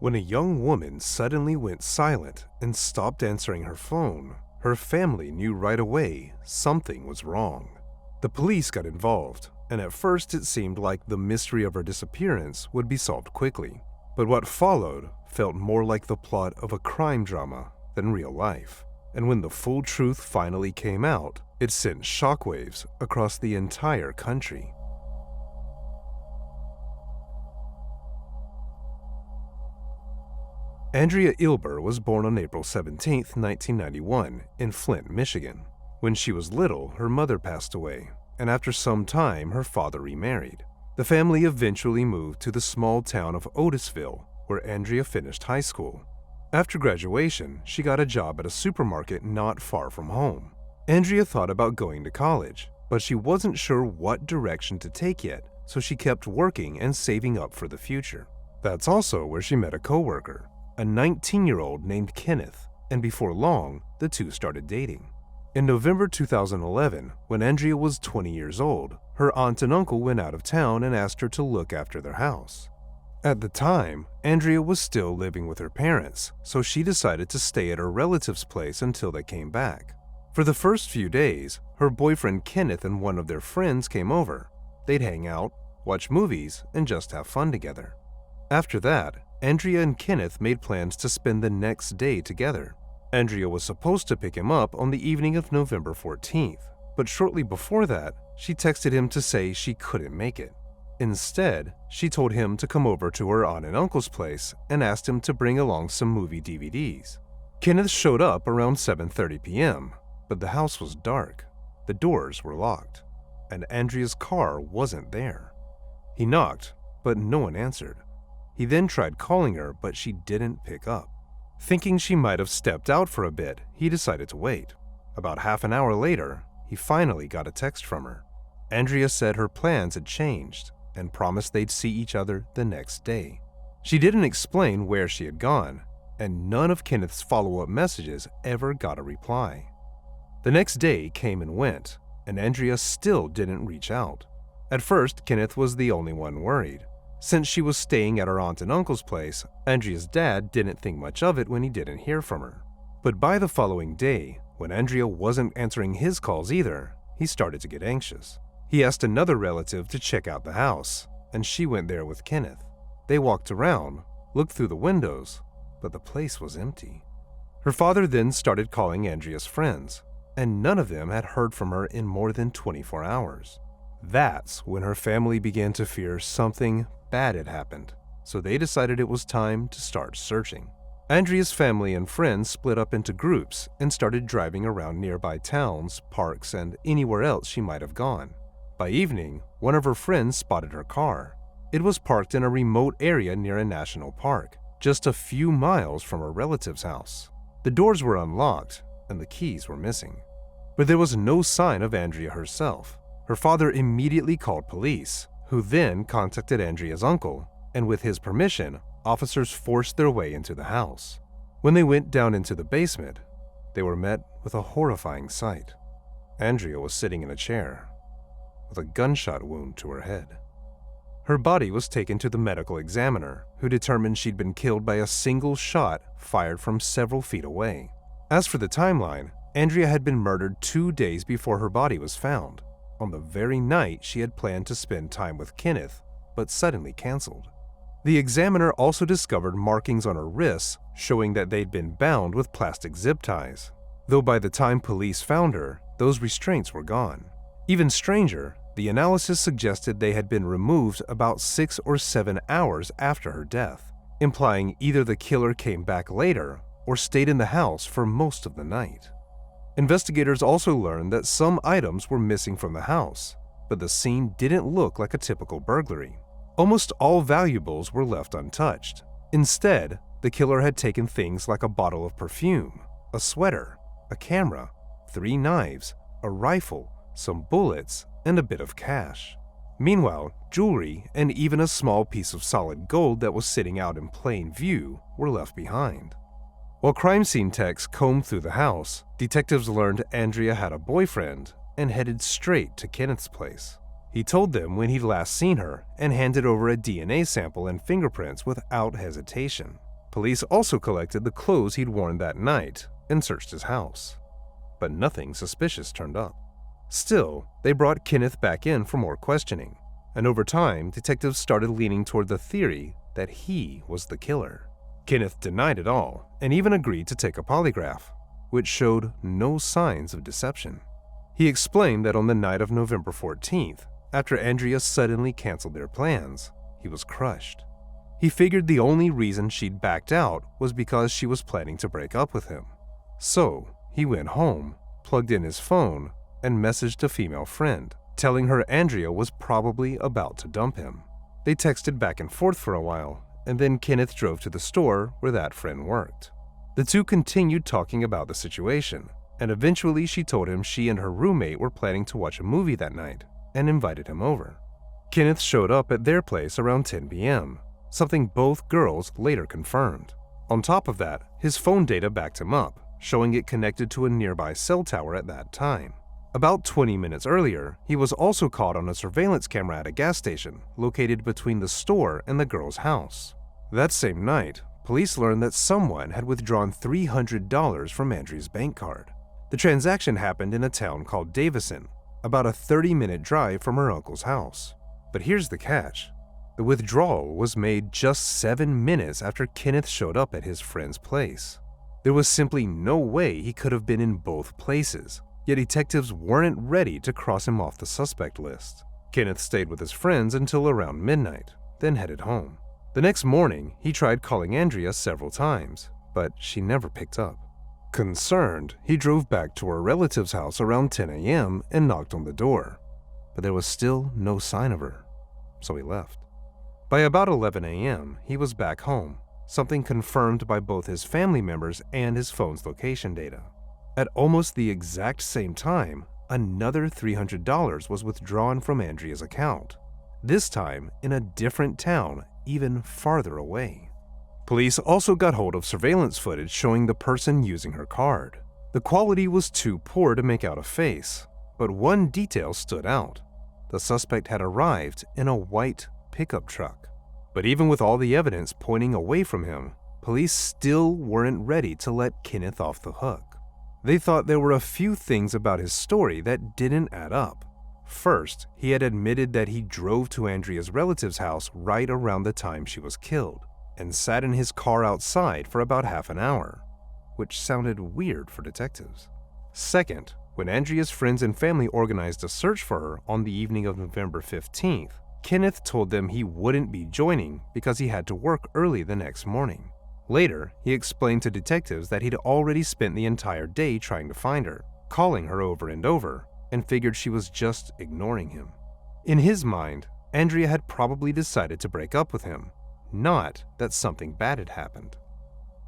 When a young woman suddenly went silent and stopped answering her phone, her family knew right away something was wrong. The police got involved, and at first it seemed like the mystery of her disappearance would be solved quickly. But what followed felt more like the plot of a crime drama than real life. And when the full truth finally came out, it sent shockwaves across the entire country. Andrea Eilber was born on April 17, 1991, in Flint, Michigan. When she was little, her mother passed away, and after some time, her father remarried. The family eventually moved to the small town of Otisville, where Andrea finished high school. After graduation, she got a job at a supermarket not far from home. Andrea thought about going to college, but she wasn't sure what direction to take yet, so she kept working and saving up for the future. That's also where she met a coworker, a 19-year-old named Kenneth, and before long, the two started dating. In November 2011, when Andrea was 20 years old, her aunt and uncle went out of town and asked her to look after their house. At the time, Andrea was still living with her parents, so she decided to stay at her relative's place until they came back. For the first few days, her boyfriend Kenneth and one of their friends came over. They'd hang out, watch movies, and just have fun together. After that, Andrea and Kenneth made plans to spend the next day together. Andrea was supposed to pick him up on the evening of November 14th, but shortly before that, she texted him to say she couldn't make it. Instead, she told him to come over to her aunt and uncle's place and asked him to bring along some movie DVDs. Kenneth showed up around 7:30 p.m., but the house was dark, the doors were locked, and Andrea's car wasn't there. He knocked, but no one answered. He then tried calling her, but she didn't pick up. Thinking she might have stepped out for a bit, he decided to wait. About half an hour later, he finally got a text from her. Andrea said her plans had changed and promised they'd see each other the next day. She didn't explain where she had gone, and none of Kenneth's follow-up messages ever got a reply. The next day came and went, and Andrea still didn't reach out. At first, Kenneth was the only one worried. Since she was staying at her aunt and uncle's place, Andrea's dad didn't think much of it when he didn't hear from her. But by the following day, when Andrea wasn't answering his calls either, he started to get anxious. He asked another relative to check out the house, and she went there with Kenneth. They walked around, looked through the windows, but the place was empty. Her father then started calling Andrea's friends, and none of them had heard from her in more than 24 hours. That's when her family began to fear something bad had happened, so they decided it was time to start searching. Andrea's family and friends split up into groups and started driving around nearby towns, parks, and anywhere else she might have gone. By evening, one of her friends spotted her car. It was parked in a remote area near a national park, just a few miles from her relative's house. The doors were unlocked, and the keys were missing. But there was no sign of Andrea herself. Her father immediately called police, who then contacted Andrea's uncle, and with his permission, officers forced their way into the house. When they went down into the basement, they were met with a horrifying sight. Andrea was sitting in a chair, with a gunshot wound to her head. Her body was taken to the medical examiner, who determined she'd been killed by a single shot fired from several feet away. As for the timeline, Andrea had been murdered 2 days before her body was found, on the very night she had planned to spend time with Kenneth, but suddenly canceled. The examiner also discovered markings on her wrists showing that they'd been bound with plastic zip ties, though by the time police found her, those restraints were gone. Even stranger, the analysis suggested they had been removed about 6 or 7 hours after her death, implying either the killer came back later or stayed in the house for most of the night. Investigators also learned that some items were missing from the house, but the scene didn't look like a typical burglary. Almost all valuables were left untouched. Instead, the killer had taken things like a bottle of perfume, a sweater, a camera, 3 knives, a rifle, some bullets, and a bit of cash. Meanwhile, jewelry and even a small piece of solid gold that was sitting out in plain view were left behind. While crime scene techs combed through the house, detectives learned Andrea had a boyfriend and headed straight to Kenneth's place. He told them when he'd last seen her and handed over a DNA sample and fingerprints without hesitation. Police also collected the clothes he'd worn that night and searched his house. But nothing suspicious turned up. Still, they brought Kenneth back in for more questioning, and over time, detectives started leaning toward the theory that he was the killer. Kenneth denied it all and even agreed to take a polygraph, which showed no signs of deception. He explained that on the night of November 14th, after Andrea suddenly canceled their plans, he was crushed. He figured the only reason she'd backed out was because she was planning to break up with him. So, he went home, plugged in his phone, and messaged a female friend, telling her Andrea was probably about to dump him. They texted back and forth for a while, and then Kenneth drove to the store where that friend worked. The two continued talking about the situation, and eventually she told him she and her roommate were planning to watch a movie that night and invited him over. Kenneth showed up at their place around 10 p.m., something both girls later confirmed. On top of that, his phone data backed him up, showing it connected to a nearby cell tower at that time. About 20 minutes earlier, he was also caught on a surveillance camera at a gas station located between the store and the girl's house. That same night, police learned that someone had withdrawn $300 from Andrea's bank card. The transaction happened in a town called Davison, about a 30-minute drive from her uncle's house. But here's the catch. The withdrawal was made just 7 minutes after Kenneth showed up at his friend's place. There was simply no way he could have been in both places, yet detectives weren't ready to cross him off the suspect list. Kenneth stayed with his friends until around midnight, then headed home. The next morning, he tried calling Andrea several times, but she never picked up. Concerned, he drove back to her relative's house around 10 a.m. and knocked on the door, but there was still no sign of her, so he left. By about 11 a.m., he was back home, something confirmed by both his family members and his phone's location data. At almost the exact same time, another $300 was withdrawn from Andrea's account, this time in a different town even farther away. Police also got hold of surveillance footage showing the person using her card. The quality was too poor to make out a face, but one detail stood out. The suspect had arrived in a white pickup truck. But even with all the evidence pointing away from him, police still weren't ready to let Kenneth off the hook. They thought there were a few things about his story that didn't add up. First, he had admitted that he drove to Andrea's relative's house right around the time she was killed, and sat in his car outside for about half an hour, which sounded weird for detectives. Second, when Andrea's friends and family organized a search for her on the evening of November 15th, Kenneth told them he wouldn't be joining because he had to work early the next morning. Later, he explained to detectives that he'd already spent the entire day trying to find her, calling her over and over, and figured she was just ignoring him. In his mind, Andrea had probably decided to break up with him, not that something bad had happened.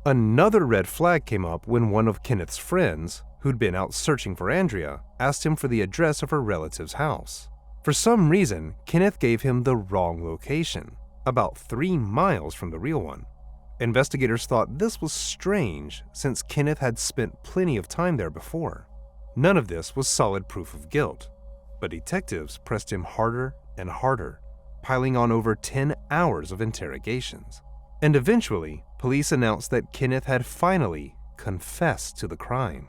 Another red flag came up when one of Kenneth's friends, who'd been out searching for Andrea, asked him for the address of her relative's house. For some reason, Kenneth gave him the wrong location, about 3 miles from the real one. Investigators thought this was strange since Kenneth had spent plenty of time there before. None of this was solid proof of guilt, but detectives pressed him harder and harder, piling on over 10 hours of interrogations. And eventually, police announced that Kenneth had finally confessed to the crime.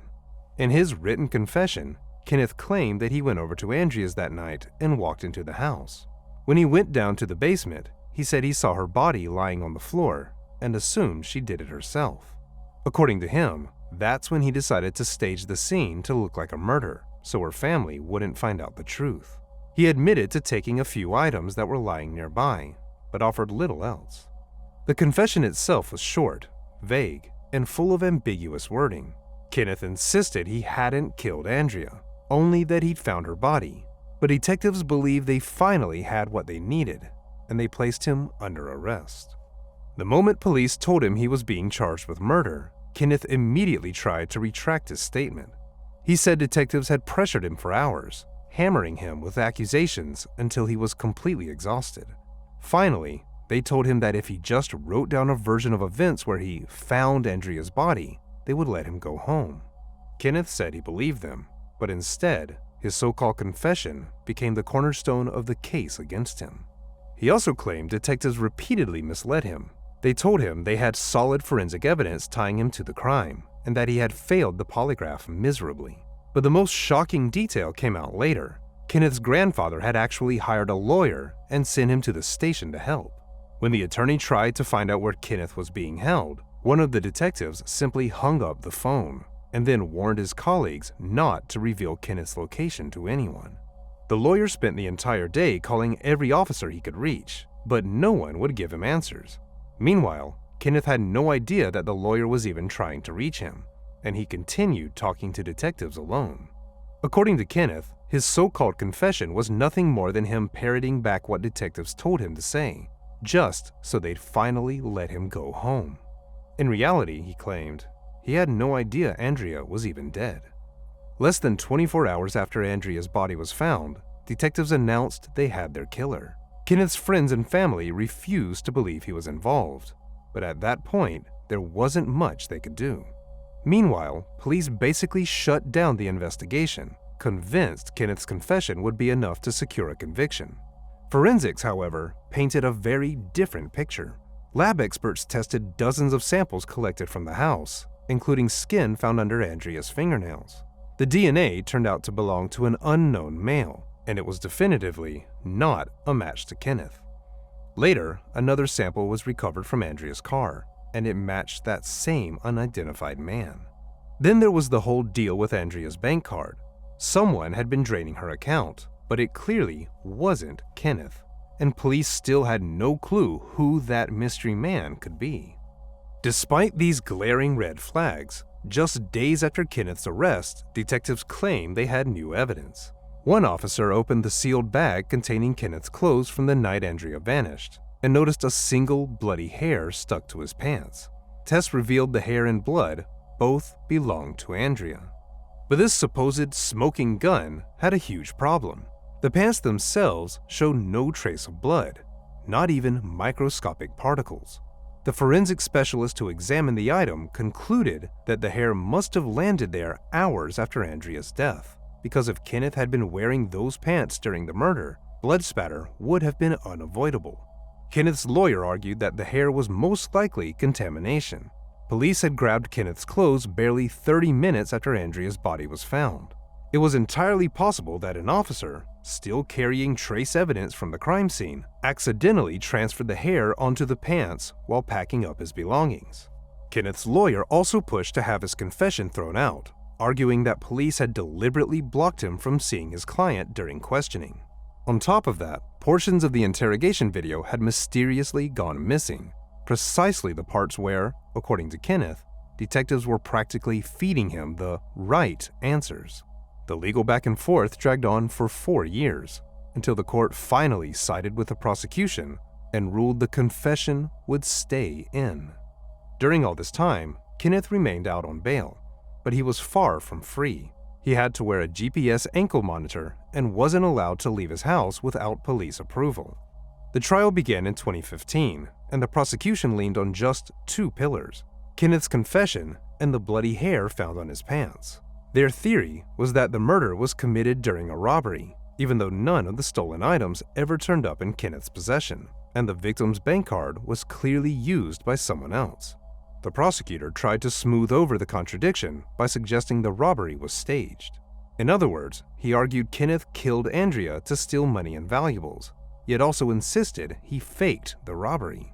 In his written confession, Kenneth claimed that he went over to Andrea's that night and walked into the house. When he went down to the basement, he said he saw her body lying on the floor and assumed she did it herself. According to him, that's when he decided to stage the scene to look like a murder, so her family wouldn't find out the truth. He admitted to taking a few items that were lying nearby, but offered little else. The confession itself was short, vague, and full of ambiguous wording. Kenneth insisted he hadn't killed Andrea, only that he'd found her body. But detectives believed they finally had what they needed, and they placed him under arrest. The moment police told him he was being charged with murder, Kenneth immediately tried to retract his statement. He said detectives had pressured him for hours, hammering him with accusations until he was completely exhausted. Finally, they told him that if he just wrote down a version of events where he found Andrea's body, they would let him go home. Kenneth said he believed them, but instead, his so-called confession became the cornerstone of the case against him. He also claimed detectives repeatedly misled him, They told him they had solid forensic evidence tying him to the crime, and that he had failed the polygraph miserably. But the most shocking detail came out later. Kenneth's grandfather had actually hired a lawyer and sent him to the station to help. When the attorney tried to find out where Kenneth was being held, one of the detectives simply hung up the phone and then warned his colleagues not to reveal Kenneth's location to anyone. The lawyer spent the entire day calling every officer he could reach, but no one would give him answers. Meanwhile, Kenneth had no idea that the lawyer was even trying to reach him, and he continued talking to detectives alone. According to Kenneth, his so-called confession was nothing more than him parroting back what detectives told him to say, just so they'd finally let him go home. In reality, he claimed, he had no idea Andrea was even dead. Less than 24 hours after Andrea's body was found, detectives announced they had their killer. Kenneth's friends and family refused to believe he was involved, but at that point, there wasn't much they could do. Meanwhile, police basically shut down the investigation, convinced Kenneth's confession would be enough to secure a conviction. Forensics, however, painted a very different picture. Lab experts tested dozens of samples collected from the house, including skin found under Andrea's fingernails. The DNA turned out to belong to an unknown male, and it was definitively not a match to Kenneth. Later, another sample was recovered from Andrea's car, and it matched that same unidentified man. Then there was the whole deal with Andrea's bank card. Someone had been draining her account, but it clearly wasn't Kenneth, and police still had no clue who that mystery man could be. Despite these glaring red flags, just days after Kenneth's arrest, detectives claimed they had new evidence. One officer opened the sealed bag containing Kenneth's clothes from the night Andrea vanished, and noticed a single bloody hair stuck to his pants. Tests revealed the hair and blood both belonged to Andrea. But this supposed smoking gun had a huge problem. The pants themselves showed no trace of blood, not even microscopic particles. The forensic specialist who examined the item concluded that the hair must have landed there hours after Andrea's death, because if Kenneth had been wearing those pants during the murder, blood spatter would have been unavoidable. Kenneth's lawyer argued that the hair was most likely contamination. Police had grabbed Kenneth's clothes barely 30 minutes after Andrea's body was found. It was entirely possible that an officer, still carrying trace evidence from the crime scene, accidentally transferred the hair onto the pants while packing up his belongings. Kenneth's lawyer also pushed to have his confession thrown out, arguing that police had deliberately blocked him from seeing his client during questioning. On top of that, portions of the interrogation video had mysteriously gone missing, precisely the parts where, according to Kenneth, detectives were practically feeding him the right answers. The legal back and forth dragged on for 4 years, until the court finally sided with the prosecution and ruled the confession would stay in. During all this time, Kenneth remained out on bail, but he was far from free. He had to wear a GPS ankle monitor and wasn't allowed to leave his house without police approval. The trial began in 2015, and the prosecution leaned on just 2 pillars: Kenneth's confession and the bloody hair found on his pants. Their theory was that the murder was committed during a robbery, even though none of the stolen items ever turned up in Kenneth's possession, and the victim's bank card was clearly used by someone else. The prosecutor tried to smooth over the contradiction by suggesting the robbery was staged. In other words, he argued Kenneth killed Andrea to steal money and valuables, yet also insisted he faked the robbery.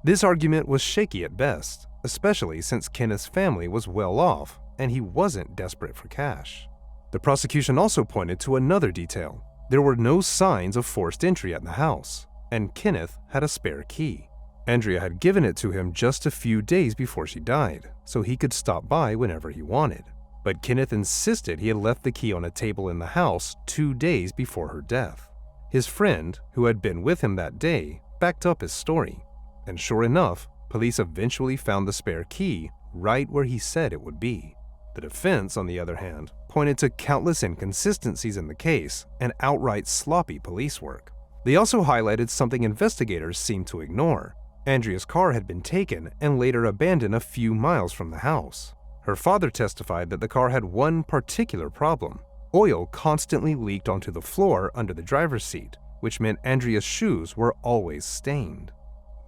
This argument was shaky at best, especially since Kenneth's family was well off and he wasn't desperate for cash. The prosecution also pointed to another detail. There were no signs of forced entry at the house, and Kenneth had a spare key. Andrea had given it to him just a few days before she died, so he could stop by whenever he wanted. But Kenneth insisted he had left the key on a table in the house 2 days before her death. His friend, who had been with him that day, backed up his story, and sure enough, police eventually found the spare key right where he said it would be. The defense, on the other hand, pointed to countless inconsistencies in the case and outright sloppy police work. They also highlighted something investigators seemed to ignore. Andrea's car had been taken and later abandoned a few miles from the house. Her father testified that the car had one particular problem. Oil constantly leaked onto the floor under the driver's seat, which meant Andrea's shoes were always stained.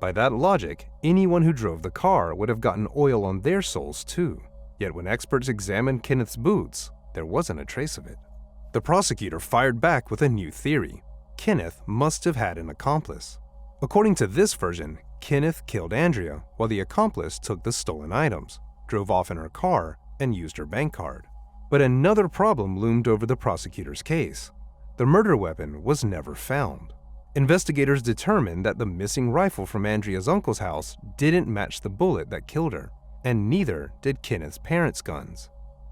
By that logic, anyone who drove the car would have gotten oil on their soles too. Yet when experts examined Kenneth's boots, there wasn't a trace of it. The prosecutor fired back with a new theory. Kenneth must have had an accomplice. According to this version, Kenneth killed Andrea while the accomplice took the stolen items, drove off in her car, and used her bank card. But another problem loomed over the prosecutor's case. The murder weapon was never found. Investigators determined that the missing rifle from Andrea's uncle's house didn't match the bullet that killed her, and neither did Kenneth's parents' guns.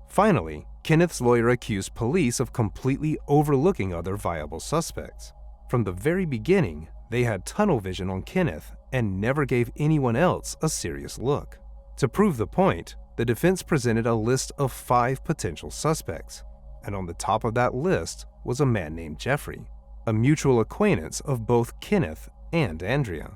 Finally, Kenneth's lawyer accused police of completely overlooking other viable suspects. From the very beginning, they had tunnel vision on Kenneth and never gave anyone else a serious look. To prove the point, the defense presented a list of 5 potential suspects, and on the top of that list was a man named Jeffrey, a mutual acquaintance of both Kenneth and Andrea.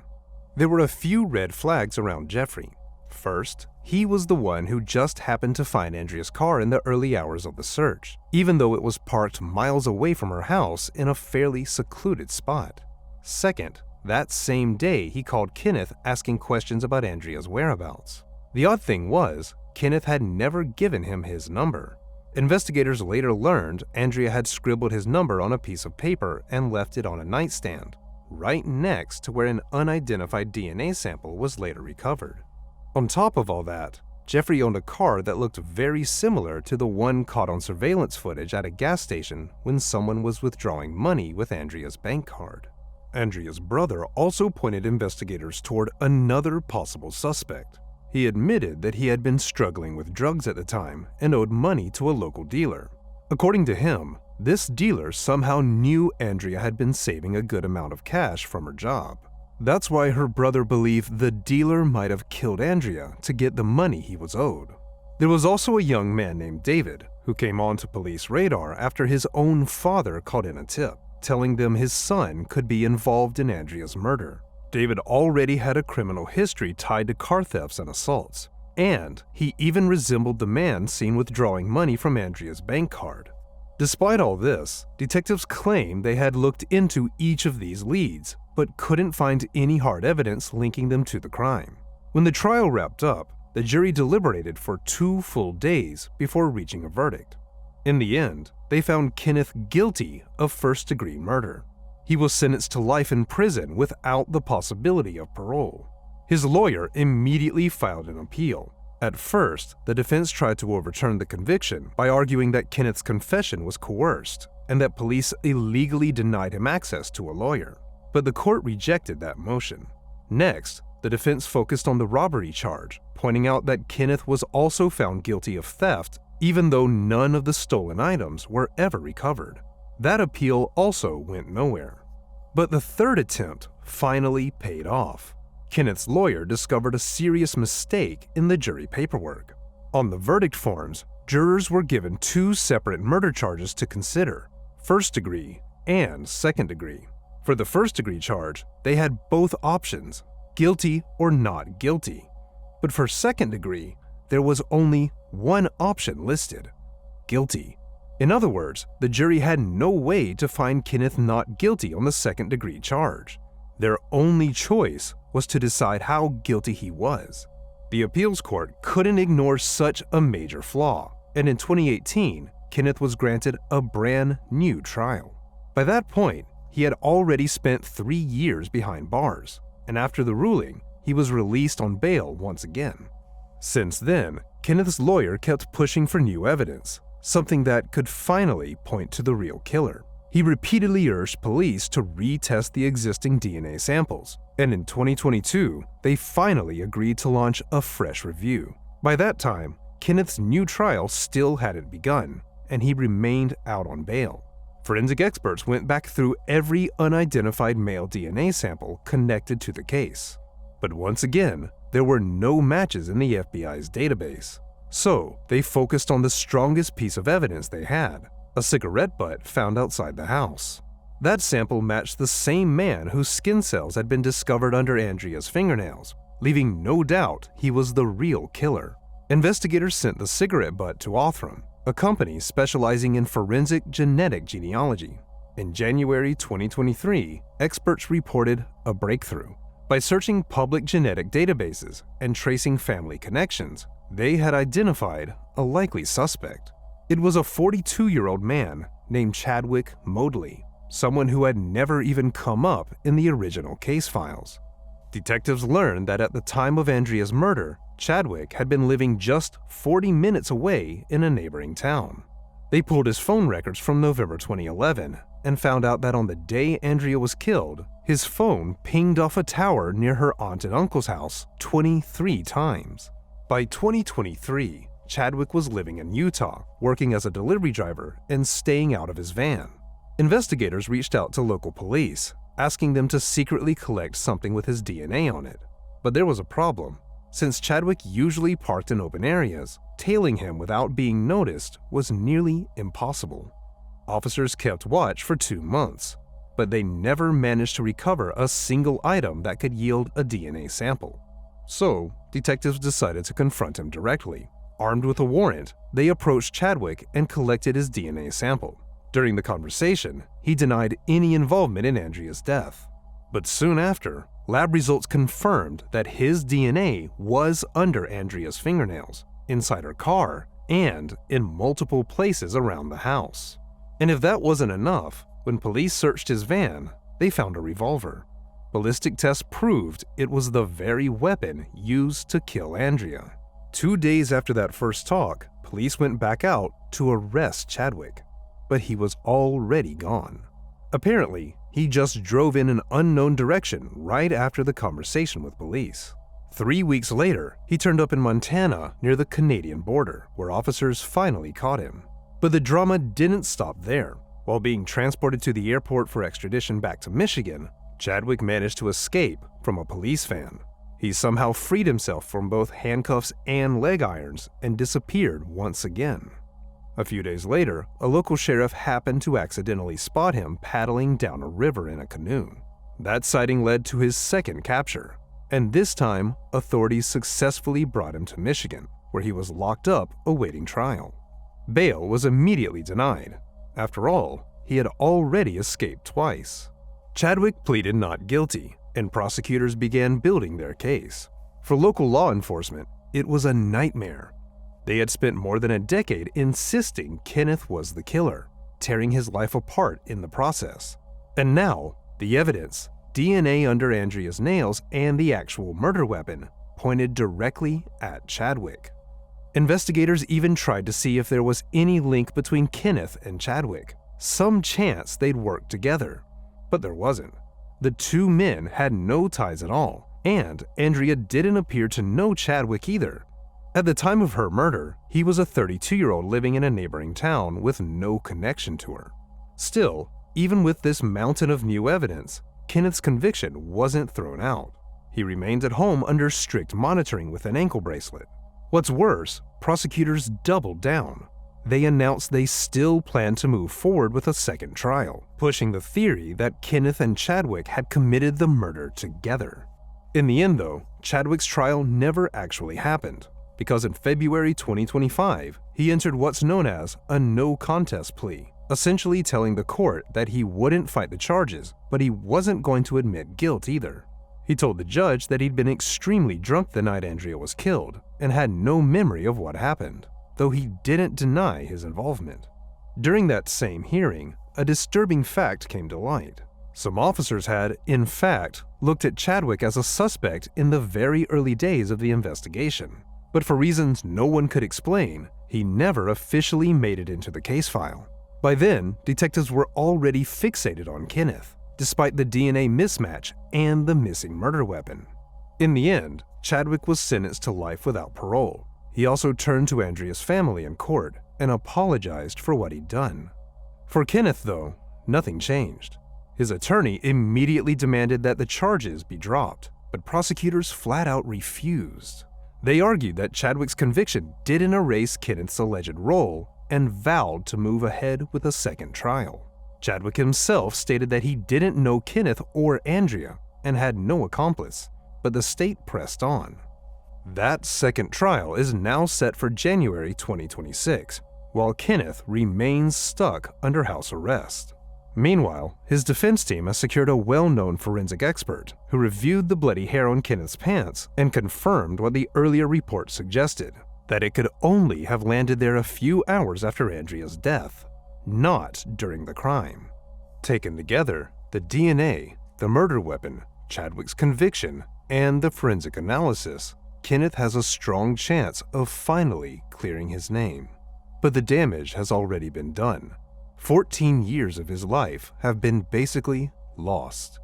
There were a few red flags around Jeffrey. First, he was the one who just happened to find Andrea's car in the early hours of the search, even though it was parked miles away from her house in a fairly secluded spot. Second, that same day he called Kenneth asking questions about Andrea's whereabouts. The odd thing was, Kenneth had never given him his number. Investigators later learned Andrea had scribbled his number on a piece of paper and left it on a nightstand, right next to where an unidentified DNA sample was later recovered. On top of all that, Jeffrey owned a car that looked very similar to the one caught on surveillance footage at a gas station when someone was withdrawing money with Andrea's bank card. Andrea's brother also pointed investigators toward another possible suspect. He admitted that he had been struggling with drugs at the time and owed money to a local dealer. According to him, this dealer somehow knew Andrea had been saving a good amount of cash from her job. That's why her brother believed the dealer might have killed Andrea to get the money he was owed. There was also a young man named David who came onto police radar after his own father called in a tip, telling them his son could be involved in Andrea's murder. David already had a criminal history tied to car thefts and assaults, and he even resembled the man seen withdrawing money from Andrea's bank card. Despite all this, detectives claimed they had looked into each of these leads, but couldn't find any hard evidence linking them to the crime. When the trial wrapped up, the jury deliberated for 2 full days before reaching a verdict. In the end, they found Kenneth guilty of first-degree murder. He was sentenced to life in prison without the possibility of parole. His lawyer immediately filed an appeal. At first, the defense tried to overturn the conviction by arguing that Kenneth's confession was coerced and that police illegally denied him access to a lawyer. But the court rejected that motion. Next, the defense focused on the robbery charge, pointing out that Kenneth was also found guilty of theft, even though none of the stolen items were ever recovered. That appeal also went nowhere. But the third attempt finally paid off. Kenneth's lawyer discovered a serious mistake in the jury paperwork. On the verdict forms, jurors were given 2 separate murder charges to consider: first degree and second degree. For the first degree charge, they had both options, guilty or not guilty. But for second degree, there was only one option listed: guilty. In other words, the jury had no way to find Kenneth not guilty on the second-degree charge. Their only choice was to decide how guilty he was. The appeals court couldn't ignore such a major flaw, and in 2018, Kenneth was granted a brand new trial. By that point, he had already spent 3 years behind bars, and after the ruling, he was released on bail once again. Since then, Kenneth's lawyer kept pushing for new evidence, something that could finally point to the real killer. He repeatedly urged police to retest the existing DNA samples, and in 2022, they finally agreed to launch a fresh review. By that time, Kenneth's new trial still hadn't begun, and he remained out on bail. Forensic experts went back through every unidentified male DNA sample connected to the case. But once again, there were no matches in the FBI's database. So, they focused on the strongest piece of evidence they had: a cigarette butt found outside the house. That sample matched the same man whose skin cells had been discovered under Andrea's fingernails, leaving no doubt he was the real killer. Investigators sent the cigarette butt to Othram, a company specializing in forensic genetic genealogy. In January 2023, experts reported a breakthrough. By searching public genetic databases and tracing family connections, they had identified a likely suspect. It was a 42-year-old man named Chadwick Modley, someone who had never even come up in the original case files. Detectives learned that at the time of Andrea's murder, Chadwick had been living just 40 minutes away in a neighboring town. They pulled his phone records from November 2011 and found out that on the day Andrea was killed, his phone pinged off a tower near her aunt and uncle's house 23 times. By 2023, Chadwick was living in Utah, working as a delivery driver and staying out of his van. Investigators reached out to local police, asking them to secretly collect something with his DNA on it. But there was a problem. Since Chadwick usually parked in open areas, tailing him without being noticed was nearly impossible. Officers kept watch for 2 months, but they never managed to recover a single item that could yield a DNA sample. So, detectives decided to confront him directly. Armed with a warrant, they approached Chadwick and collected his DNA sample. During the conversation, he denied any involvement in Andrea's death. But soon after, lab results confirmed that his DNA was under Andrea's fingernails, inside her car, and in multiple places around the house. And if that wasn't enough, when police searched his van, they found a revolver. Ballistic tests proved it was the very weapon used to kill Andrea. 2 days after that first talk, police went back out to arrest Chadwick, but he was already gone. Apparently, he just drove in an unknown direction right after the conversation with police. 3 weeks later, he turned up in Montana near the Canadian border, where officers finally caught him. But the drama didn't stop there. While being transported to the airport for extradition back to Michigan, Chadwick managed to escape from a police van. He somehow freed himself from both handcuffs and leg irons and disappeared once again. A few days later, a local sheriff happened to accidentally spot him paddling down a river in a canoe. That sighting led to his second capture, and this time, authorities successfully brought him to Michigan, where he was locked up awaiting trial. Bail was immediately denied. After all, he had already escaped twice. Chadwick pleaded not guilty, and prosecutors began building their case. For local law enforcement, it was a nightmare. They had spent more than a decade insisting Kenneth was the killer, tearing his life apart in the process. And now, the evidence, DNA under Andrea's nails and the actual murder weapon, pointed directly at Chadwick. Investigators even tried to see if there was any link between Kenneth and Chadwick, some chance they'd work together. But there wasn't. The two men had no ties at all, and Andrea didn't appear to know Chadwick either. At the time of her murder, he was a 32-year-old living in a neighboring town with no connection to her. Still, even with this mountain of new evidence, Kenneth's conviction wasn't thrown out. He remained at home under strict monitoring with an ankle bracelet. What's worse, prosecutors doubled down. They announced they still planned to move forward with a second trial, pushing the theory that Kenneth and Chadwick had committed the murder together. In the end, though, Chadwick's trial never actually happened, because in February 2025, he entered what's known as a no-contest plea, essentially telling the court that he wouldn't fight the charges, but he wasn't going to admit guilt either. He told the judge that he'd been extremely drunk the night Andrea was killed and had no memory of what happened, though he didn't deny his involvement. During that same hearing, a disturbing fact came to light. Some officers had, in fact, looked at Chadwick as a suspect in the very early days of the investigation. But for reasons no one could explain, he never officially made it into the case file. By then, detectives were already fixated on Kenneth, despite the DNA mismatch and the missing murder weapon. In the end, Chadwick was sentenced to life without parole. He also turned to Andrea's family in court and apologized for what he'd done. For Kenneth, though, nothing changed. His attorney immediately demanded that the charges be dropped, but prosecutors flat out refused. They argued that Chadwick's conviction didn't erase Kenneth's alleged role and vowed to move ahead with a second trial. Chadwick himself stated that he didn't know Kenneth or Andrea and had no accomplice, but the state pressed on. That second trial is now set for January 2026, while Kenneth remains stuck under house arrest. Meanwhile, his defense team has secured a well-known forensic expert who reviewed the bloody hair on Kenneth's pants and confirmed what the earlier report suggested, that it could only have landed there a few hours after Andrea's death, not during the crime. Taken together, the DNA, the murder weapon, Chadwick's conviction, and the forensic analysis, Kenneth has a strong chance of finally clearing his name. But the damage has already been done. 14 years of his life have been basically lost.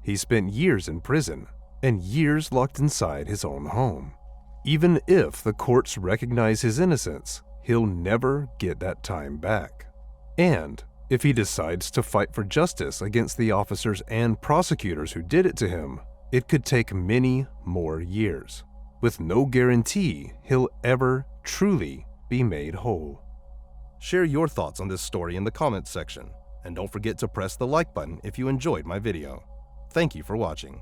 He spent years in prison and years locked inside his own home. Even if the courts recognize his innocence, he'll never get that time back. And if he decides to fight for justice against the officers and prosecutors who did it to him, it could take many more years, with no guarantee he'll ever truly be made whole. Share your thoughts on this story in the comments section, and don't forget to press the like button if you enjoyed my video. Thank you for watching.